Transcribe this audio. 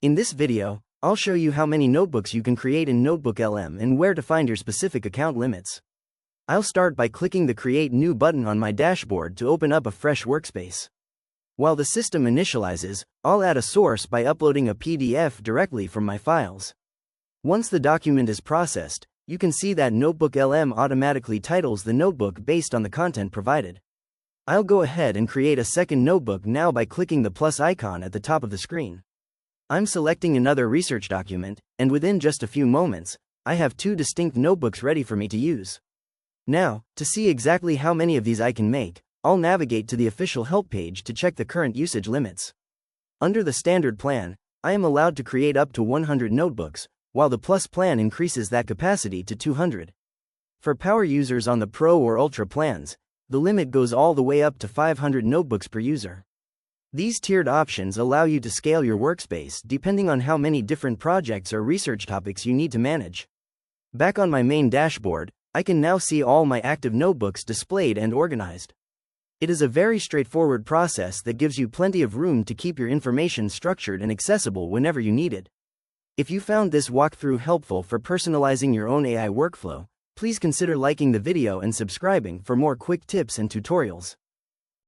In this video, I'll show you how many notebooks you can create in NotebookLM and where to find your specific account limits. I'll start by clicking the Create New button on my dashboard to open up a fresh workspace. While the system initializes, I'll add a source by uploading a PDF directly from my files. Once the document is processed, you can see that NotebookLM automatically titles the notebook based on the content provided. I'll go ahead and create a second notebook now by clicking the plus icon at the top of the screen. I'm selecting another research document, and within just a few moments, I have two distinct notebooks ready for me to use. Now, to see exactly how many of these I can make, I'll navigate to the official help page to check the current usage limits. Under the standard plan, I am allowed to create up to 100 notebooks, while the plus plan increases that capacity to 200. For power users on the Pro or Ultra plans, the limit goes all the way up to 500 notebooks per user. These tiered options allow you to scale your workspace depending on how many different projects or research topics you need to manage. Back on my main dashboard, I can now see all my active notebooks displayed and organized. It is a very straightforward process that gives you plenty of room to keep your information structured and accessible whenever you need it. If you found this walkthrough helpful for personalizing your own AI workflow, please consider liking the video and subscribing for more quick tips and tutorials.